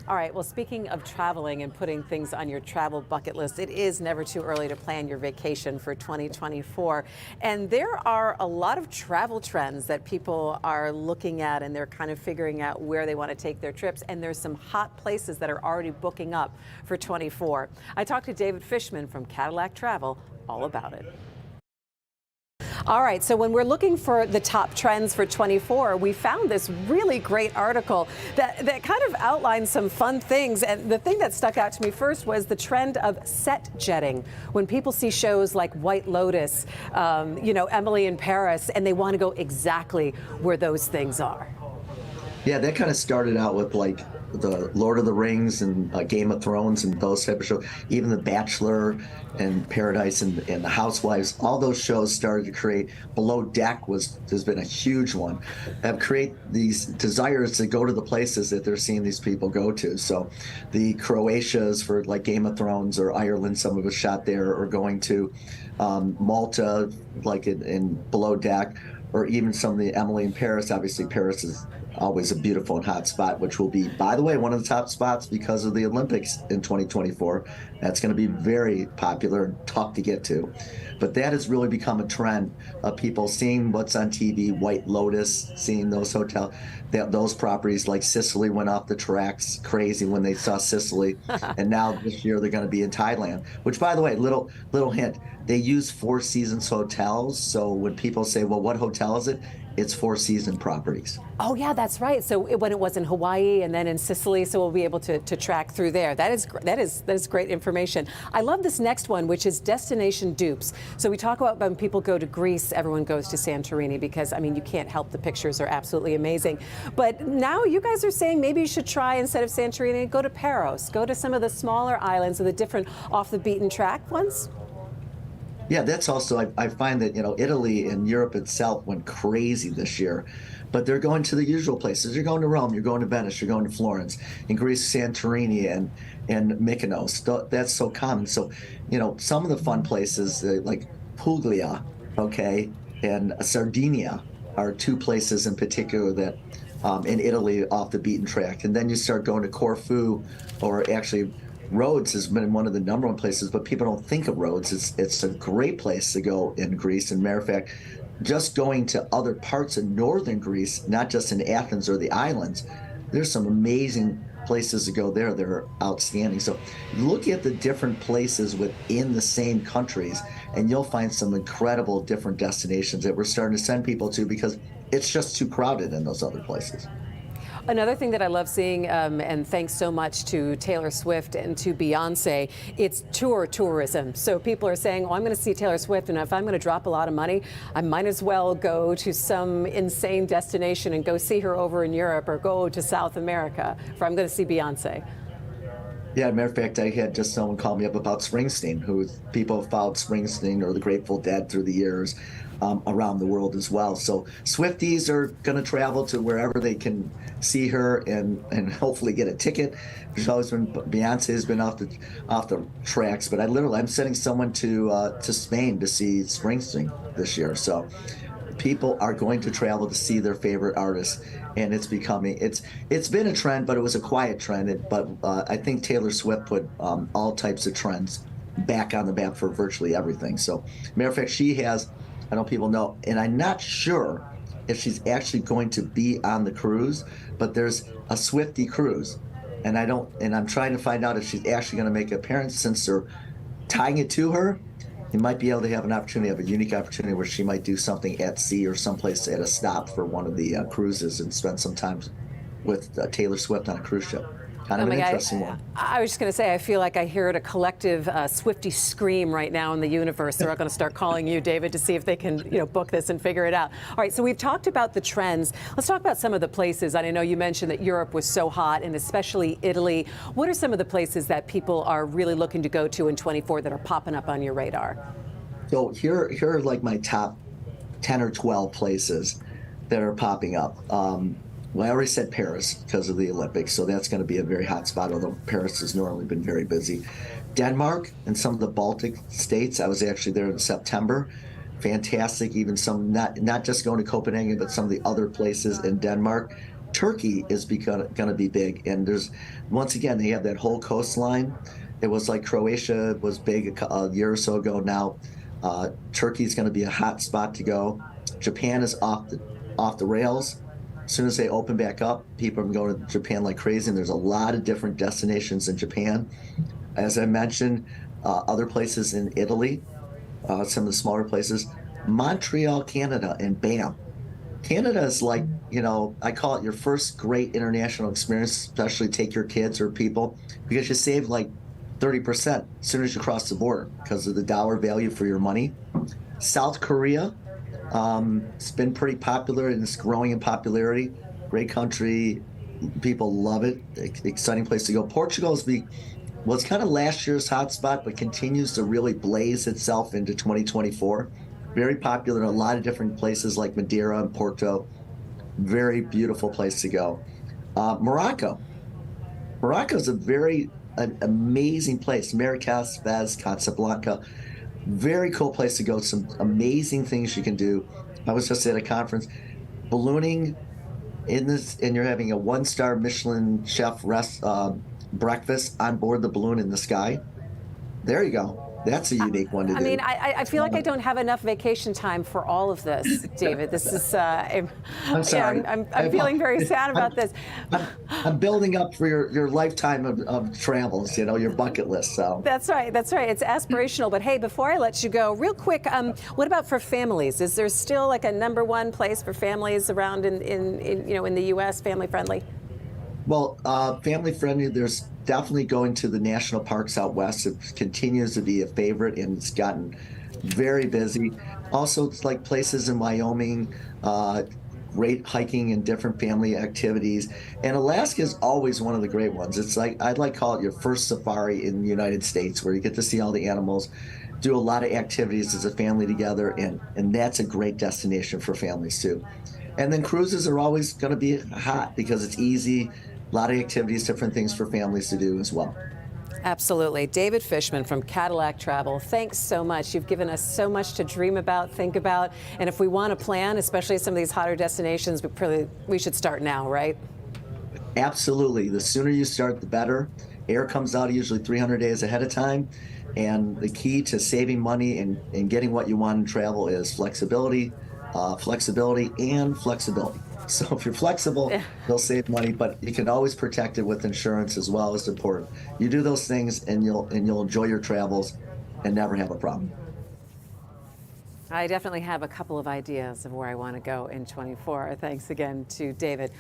All right, well, speaking of traveling and putting things on your travel bucket list, it is never too early to plan your vacation for 2024. And there are a lot of travel trends that people are looking at, and they're kind of figuring out where they want to take their trips. And there's some hot places that are already booking up for 24. I talked to David Fishman from Cadillac Travel all about it. All right, so when we're looking for the top trends for 24, we found this really great article that kind of outlines some fun things. And the thing that stuck out to me first was the trend of set jetting. When people see shows like White Lotus, Emily in Paris, and they want to go exactly where those things are. Yeah, that kind of started out with like the Lord of the Rings and Game of Thrones and those type of shows. Even The Bachelor and Paradise and The Housewives, all those shows started to create. Below Deck has been a huge one. Have create these desires to go to the places that they're seeing these people go to. So the Croatias for like Game of Thrones, or Ireland, some of us shot there, or going to Malta, like in Below Deck, or even some of the Emily in Paris. Obviously, Paris is always a beautiful and hot spot, which will be, by the way, one of the top spots because of the Olympics in 2024. That's going to be very popular and tough to get to. But that has really become a trend of people seeing what's on TV, White Lotus, seeing those those properties. Like Sicily went off the tracks crazy when they saw Sicily. And now this year they're going to be in Thailand, which, by the way, little hint, they use Four Seasons hotels. So when people say, well, what hotel is it? It's Four Season properties. Oh, yeah, that's right. So when it was in Hawaii and then in Sicily, so we'll be able to track through there. That is great information. I love this next one, which is Destination Dupes. So we talk about when people go to Greece, everyone goes to Santorini because, I mean, you can't help, the pictures are absolutely amazing. But now you guys are saying maybe you should try, instead of Santorini, go to Paros, go to some of the smaller islands or the different off the beaten track ones. Yeah, that's also, I find that, Italy and Europe itself went crazy this year, but they're going to the usual places. You're going to Rome, you're going to Venice, you're going to Florence. In Greece, Santorini and Mykonos. That's so common. So, some of the fun places like Puglia, okay, and Sardinia are two places in particular that in Italy off the beaten track. And then you start going to Corfu, or actually Rhodes has been one of the #1 places, but people don't think of Rhodes. It's a great place to go in Greece. And matter of fact, just going to other parts of northern Greece, not just in Athens or the islands, there's some amazing places to go there that are outstanding. So look at the different places within the same countries, and you'll find some incredible different destinations that we're starting to send people to because it's just too crowded in those other places. Another thing that I love seeing, and thanks so much to Taylor Swift and to Beyonce, it's tour tourism. So people are saying, oh, I'm going to see Taylor Swift, and if I'm going to drop a lot of money, I might as well go to some insane destination and go see her over in Europe, or go to South America if I'm going to see Beyonce. Yeah, matter of fact, I had just someone call me up about Springsteen, who people have followed Springsteen or the Grateful Dead through the years around the world as well. So Swifties are going to travel to wherever they can see her and hopefully get a ticket. There's always been, Beyonce has been off the tracks, but I'm sending someone to Spain to see Springsteen this year. So people are going to travel to see their favorite artists, and it's been a trend, but it was a quiet trend. But I think Taylor Swift put all types of trends back on the map for virtually everything. So matter of fact, she has, I know people know, and I'm not sure if she's actually going to be on the cruise, but there's a Swiftie cruise, and I'm trying to find out if she's actually going to make an appearance. Since they're tying it to her, you might be able to have an opportunity, have a unique opportunity where she might do something at sea or someplace at a stop for one of the cruises and spend some time with Taylor Swift on a cruise ship. Kind of an interesting one. I was just going to say, I feel like I hear a collective Swiftie scream right now in the universe. They're all going to start calling you, David, to see if they can, book this and figure it out. All right, so we've talked about the trends. Let's talk about some of the places. I know you mentioned that Europe was so hot, and especially Italy. What are some of the places that people are really looking to go to in 24 that are popping up on your radar? So here are like my top 10 or 12 places that are popping up. Well, I already said Paris because of the Olympics, so that's going to be a very hot spot, although Paris has normally been very busy. Denmark and some of the Baltic states. I was actually there in September. Fantastic. Even some, not just going to Copenhagen, but some of the other places in Denmark. Turkey is going to be big, and there's once again they have that whole coastline. It was like Croatia was big a year or so ago. Now Turkey is going to be a hot spot to go. Japan is off the rails. As soon as they open back up, people are going to Japan like crazy, and there's a lot of different destinations in Japan. As I mentioned, other places in Italy, some of the smaller places, Montreal, Canada, and bam. Canada is like, I call it your first great international experience, especially take your kids or people, because you save like 30% as soon as you cross the border because of the dollar value for your money. South Korea, it's been pretty popular and it's growing in popularity. Great country. People love it. Exciting place to go. Portugal was kind of last year's hotspot, but continues to really blaze itself into 2024. Very popular in a lot of different places like Madeira and Porto. Very beautiful place to go. Morocco. Morocco is an amazing place. Marrakesh, Fez, Casablanca. Very cool place to go. Some amazing things you can do. I was just at a conference, ballooning and you're having a one-star Michelin chef breakfast on board the balloon in the sky. There you go. That's a unique one to do. I mean, I feel like I don't have enough vacation time for all of this, David. This is, I'm sorry. I'm feeling very sad about this. I'm building up for your lifetime of travels, your bucket list. So That's right. That's right. It's aspirational. But hey, before I let you go, real quick, what about for families? Is there still like a #1 place for families around in the U.S. family friendly? Well, family friendly, there's definitely going to the national parks out west. It continues to be a favorite, and it's gotten very busy. Also, it's like places in Wyoming, great hiking and different family activities. And Alaska is always one of the great ones. It's like, I'd like to call it your first safari in the United States, where you get to see all the animals, do a lot of activities as a family together, and that's a great destination for families too. And then cruises are always going to be hot because it's easy. A lot of activities, different things for families to do as well. Absolutely. David Fishman from Cadillac Travel, thanks so much. You've given us so much to dream about, think about, and if we want to plan, especially some of these hotter destinations, we should start now, right? Absolutely. The sooner you start, the better. Air comes out usually 300 days ahead of time, and the key to saving money and getting what you want in travel is flexibility, flexibility, and flexibility. So if you're flexible, you'll save money, but you can always protect it with insurance as well. As important. You do those things, and you'll enjoy your travels and never have a problem. I definitely have a couple of ideas of where I want to go in 24. Thanks again to David.